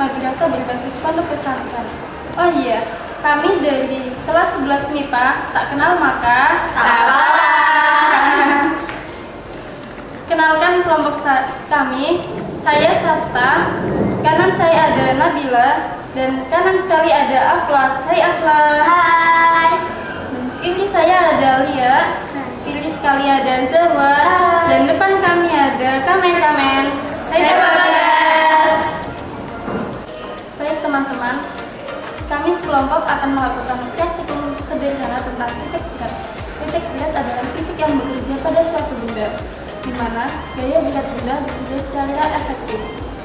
madrasah berbasis pondok pesantren. Oh iya, kami dari kelas 11 MIPA, tak kenal maka tak kalah. Kenalkan kelompok kami, saya Safta, kanan saya ada Nabila, dan kanan sekali ada Afla. Hai Afla. Hai. Dan kiri saya ada Lia, kiri sekali ada Zawa, dan depan kami ada kameramen. Hai Bagas. Baik teman-teman, kami sekelompok akan melakukan praktikum sederhana tentang titik berat. Titik berat adalah titik yang bekerja pada suatu benda, di mana gaya berat benda bekerja secara efektif,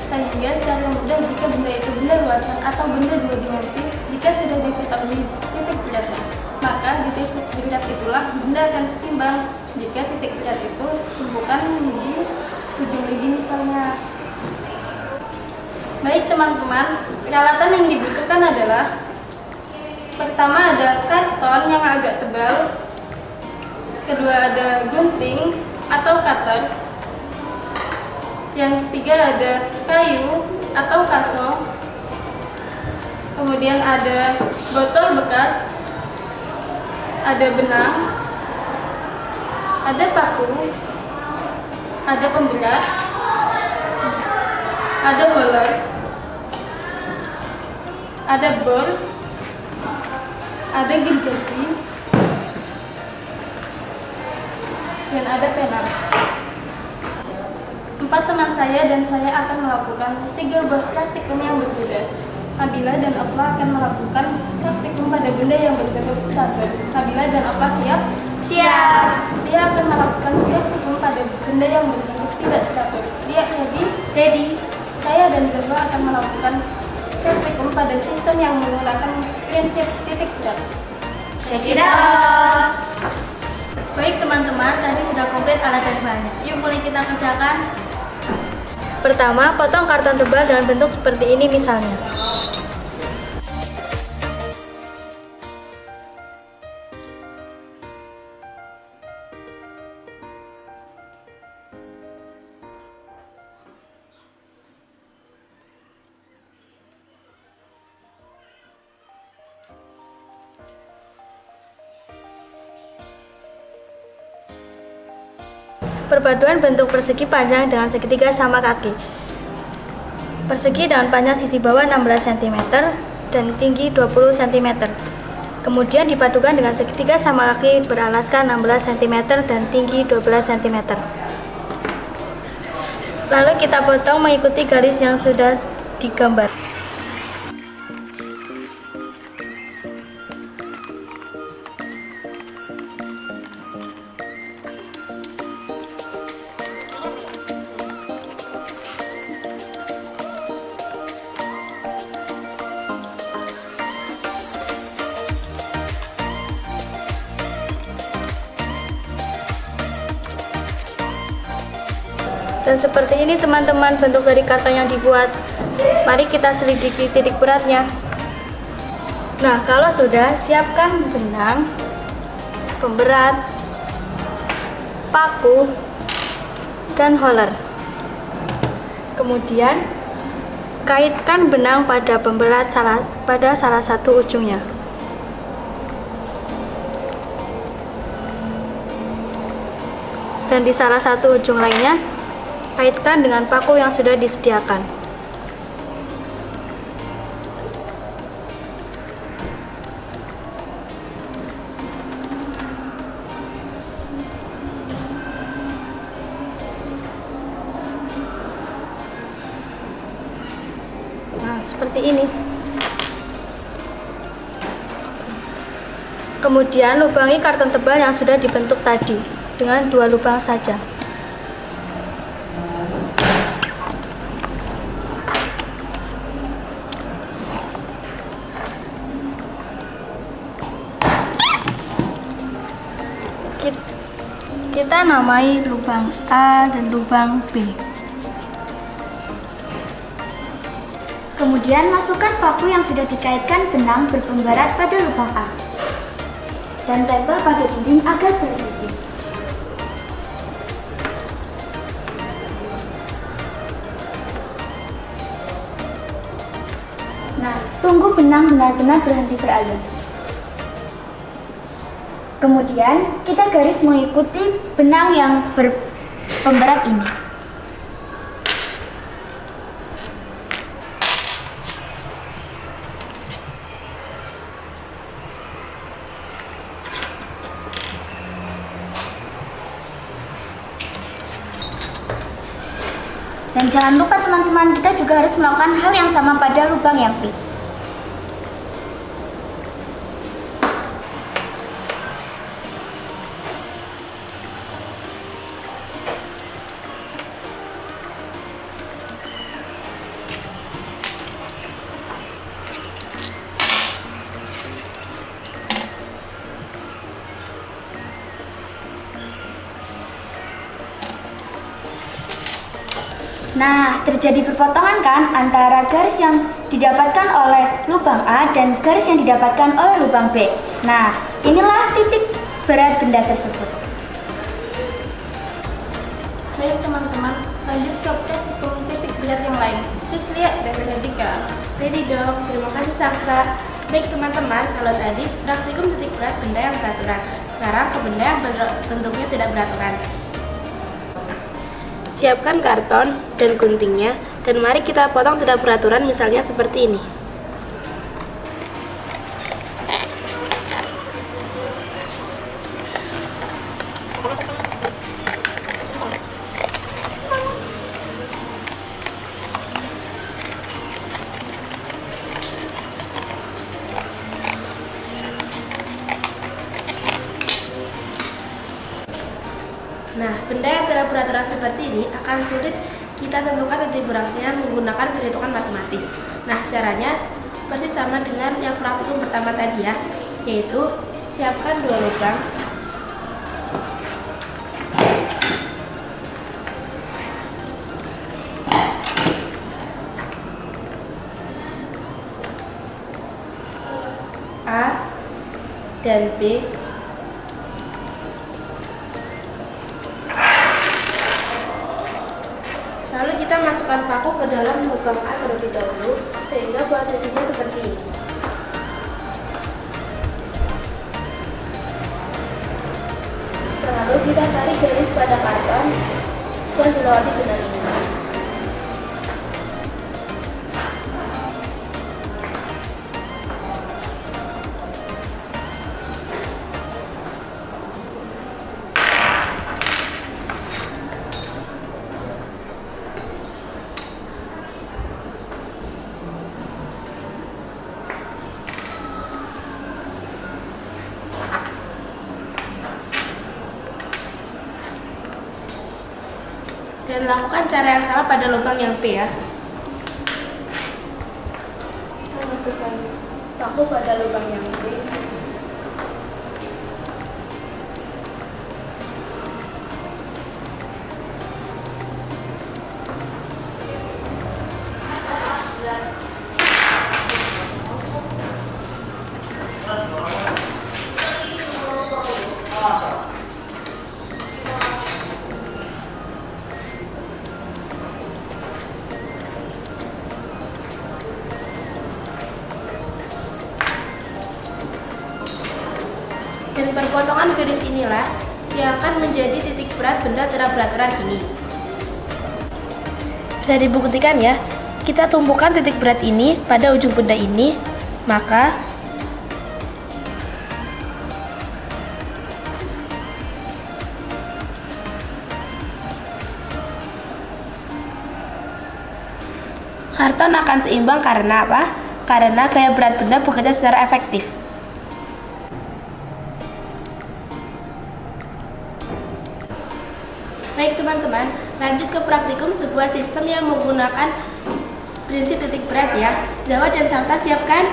sehingga secara mudah jika benda itu benda luasan atau benda dua dimensi, jika sudah diketahui titik beratnya, maka di titik berat itulah benda akan setimbang jika titik berat itu bukan di ujung lidi misalnya. Baik teman-teman, peralatan yang dibutuhkan adalah pertama ada karton yang agak tebal, kedua ada gunting atau cutter, yang ketiga ada kayu atau kaso, kemudian ada botol bekas, ada benang, ada paku, ada pemberat, ada roller, ada bor, ada gergaji, dan ada pena. 4 teman saya dan saya akan melakukan 3 buah praktikum yang berbeda. Nabila dan Afla akan melakukan praktikum pada benda yang berbentuk catur. Nabila dan Afla siap? Siap. Dia akan melakukan praktikum pada benda yang berbentuk tidak catur. Dia ready? Ready. Saya dan Zawa akan melakukan praktikum pada sistem yang menggunakan prinsip titik berat. Check it out. Baik teman-teman, tadi sudah komplit alat dan bahannya. Yuk mulai kita kerjakan. Pertama, potong karton tebal dengan bentuk seperti ini misalnya. Perpaduan bentuk persegi panjang dengan segitiga sama kaki. Persegi dengan panjang sisi bawah 16 cm dan tinggi 20 cm. Kemudian dipadukan dengan segitiga sama kaki beralaskan 16 cm dan tinggi 12 cm. Lalu kita potong mengikuti garis yang sudah digambar. Dan seperti ini teman-teman bentuk dari karton yang dibuat. Mari kita selidiki titik beratnya. Nah, kalau sudah, siapkan benang, pemberat, paku, dan roller. Kemudian, kaitkan benang pada pemberat pada salah satu ujungnya. Dan di salah satu ujung lainnya, kaitkan dengan paku yang sudah disediakan. Nah, seperti ini. Kemudian lubangi karton tebal yang sudah dibentuk tadi dengan 2 lubang saja. Kita namai lubang A dan lubang B. Kemudian masukkan paku yang sudah dikaitkan benang berpembarat pada lubang A dan tempel pada dinding agar bersisi. Nah, tunggu benang benar-benar berhenti beralur. Kemudian kita garis mengikuti benang yang berpemberat ini. Dan jangan lupa teman-teman, kita juga harus melakukan hal yang sama pada lubang yang P. Nah, terjadi perpotongan kan antara garis yang didapatkan oleh lubang A dan garis yang didapatkan oleh lubang B. Nah, inilah titik berat benda tersebut. Baik teman-teman, lanjut ke praktikum titik berat yang lain. Cus lihat dan perhatikan. Ready dong, terima kasih Safra. Baik teman-teman, kalau tadi praktikum titik berat benda yang beraturan. Sekarang ke benda yang bentuknya tidak beraturan. Siapkan karton dan guntingnya, dan mari kita potong tidak beraturan, misalnya seperti ini. Nah, benda yang tidak beraturan seperti ini akan sulit kita tentukan titik beratnya menggunakan perhitungan matematis. Nah, caranya persis sama dengan yang praktikum pertama tadi ya, yaitu siapkan dua lubang. A dan B. Lalu kita masukkan paku ke dalam lubang A terlebih dahulu sehingga posisinya seperti ini. Lalu kita tarik garis pada karton dan melewati benang ini. Dan lakukan cara yang sama pada lubang yang P ya. Kita masukkan paku pada lubang yang P. Dan perpotongan garis inilah yang akan menjadi titik berat benda tidak beraturan ini. Bisa dibuktikan ya, kita tumpukan titik berat ini pada ujung benda ini, maka karton akan seimbang. Karena apa? Karena gaya berat benda bekerja secara efektif. Baik teman-teman, lanjut ke praktikum sebuah sistem yang menggunakan prinsip titik berat ya. Jawa dan Santa siapkan?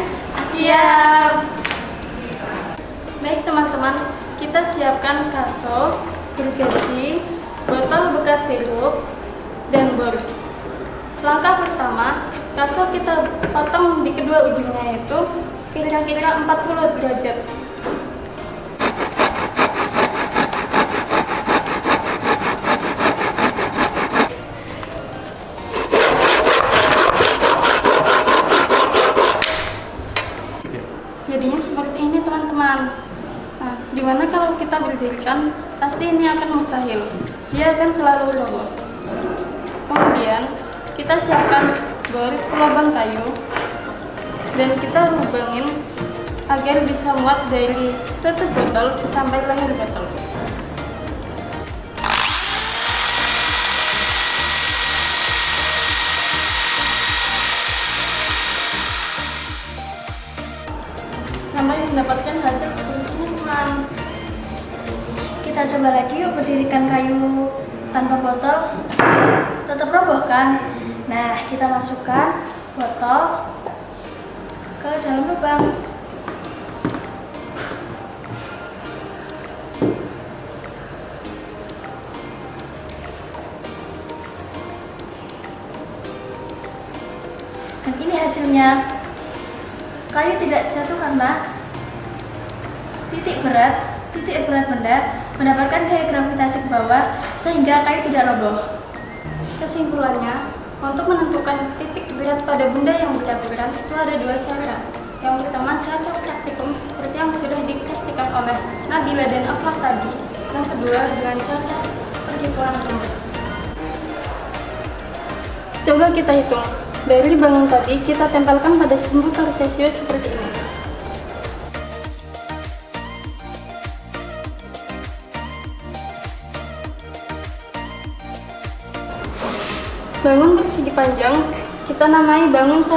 Siap. Baik teman-teman, kita siapkan kaso, gergaji, botol bekas sirup, dan bor. Langkah pertama, kaso kita potong di kedua ujungnya, yaitu kira-kira 40 derajat. Dimana kalau kita berdirikan, pasti ini akan mustahil. Dia akan selalu roboh. Kemudian, kita siapkan boris pelubang kayu dan kita lubangin agar bisa muat dari tutup botol sampai leher botol. Sampai mendapatkan hasil seperti ini, teman. Kita coba lagi yuk berdirikan kayu tanpa botol. Tetap roboh kan? Nah, kita masukkan botol ke dalam lubang. Dan ini hasilnya. Kayu tidak jatuh karena titik berat benda mendapatkan gaya gravitasi ke bawah sehingga kayu tidak roboh. Kesimpulannya, untuk menentukan titik berat pada benda yang berat itu ada dua cara. Yang pertama, cara praktikum seperti yang sudah dipraktikkan oleh Nabila dan Aflah tadi. Yang kedua, dengan cara perhitungan rumus. Coba kita hitung. Dari bangun tadi, kita tempelkan pada sumbu kartesius seperti ini. Bangun persegi panjang kita namai bangun 1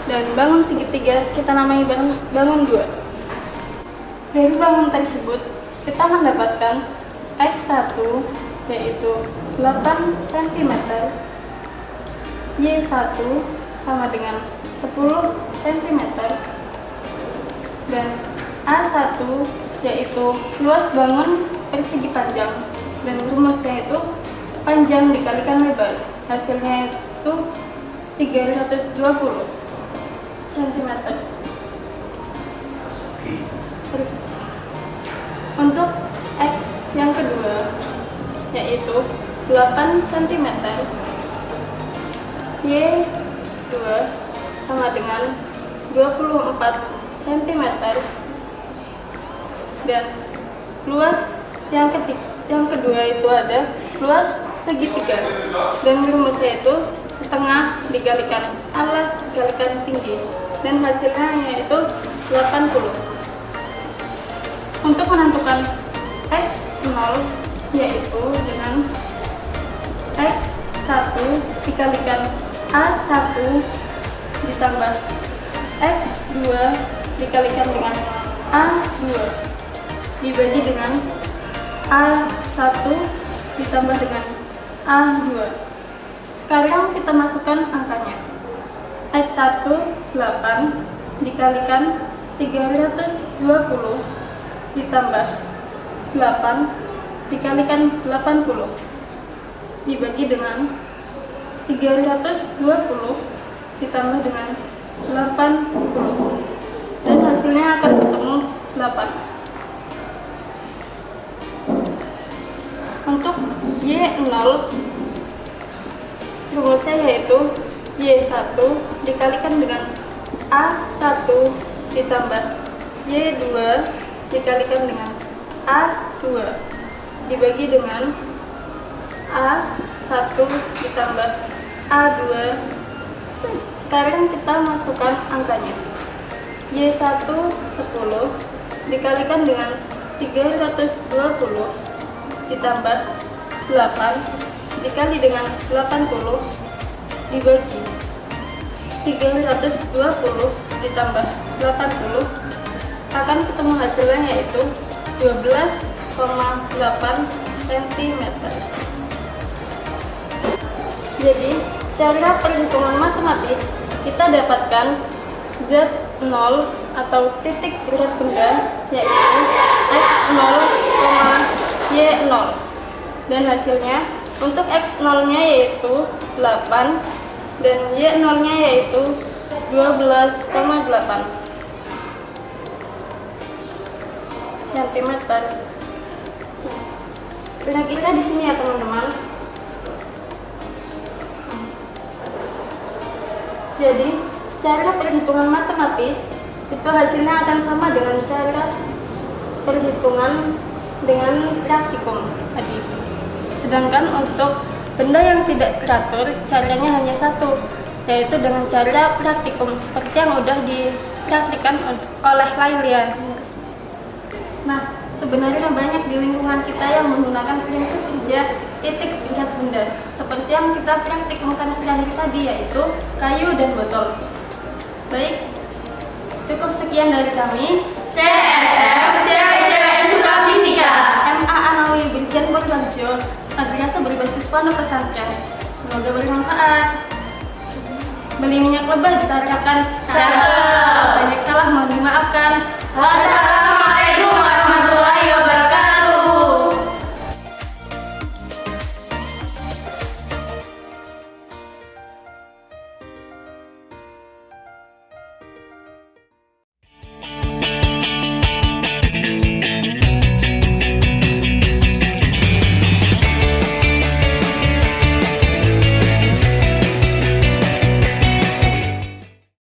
dan bangun segitiga kita namai bangun 2. Dari bangun tersebut kita mendapatkan X1 yaitu 8 cm, Y1 sama dengan 10 cm, dan A1 yaitu luas bangun persegi panjang dan rumusnya itu panjang dikalikan lebar. Hasilnya itu 320 cm. Untuk X yang kedua yaitu 8 cm, Y2 sama dengan 24 cm, dan luas yang kedua itu ada luas segitiga dan rumusnya itu setengah dikalikan alas dikalikan tinggi dan hasilnya yaitu 80. Untuk menentukan X0 yaitu dengan X1 dikalikan A1 ditambah X2 dikalikan dengan A2 dibagi dengan A1 ditambah dengan A2. Sekarang kita masukkan angkanya. X1 8 dikalikan 320 ditambah 8 dikalikan 80 dibagi dengan 320 ditambah dengan 80 dan hasilnya akan ketemu 8. Untuk Y0 rumusnya yaitu Y1 dikalikan dengan A1 ditambah Y2 dikalikan dengan A2 dibagi dengan A1 ditambah A2. Sekarang kita masukkan angkanya. Y1 10 dikalikan dengan 320 ditambah 8 dikali dengan 80 dibagi 320 ditambah 80 akan ketemu hasilnya yaitu 12,8 cm. Jadi secara perhitungan matematis kita dapatkan Z0 atau titik berat benda yaitu X0, Y0 dan hasilnya untuk X0 nya yaitu 8 dan Y0 nya yaitu 12,8 cm. Kira-kira di sini ya teman-teman. Jadi secara perhitungan matematis itu hasilnya akan sama dengan cara perhitungan dengan praktikum tadi. Sedangkan untuk benda yang tidak teratur, caranya hanya satu, yaitu dengan cara praktikum seperti yang udah dipraktikkan oleh Lailia. Nah, sebenarnya banyak di lingkungan kita yang menggunakan prinsip kerja titik pencet benda, seperti yang kita praktikumkan terakhir tadi, yaitu kayu dan botol. Baik, cukup sekian dari kami. CSF, Cewek-Cewek Suka Fisika. MA Anawi Brigjen Bondoarjo, madrasah berbasis pondok pesantren. Semoga bermanfaat. Beli minyak lebah ditarakan. Cakep. Banyak salah mohon dimaafkan. Wassalamualaikum warahmatullahi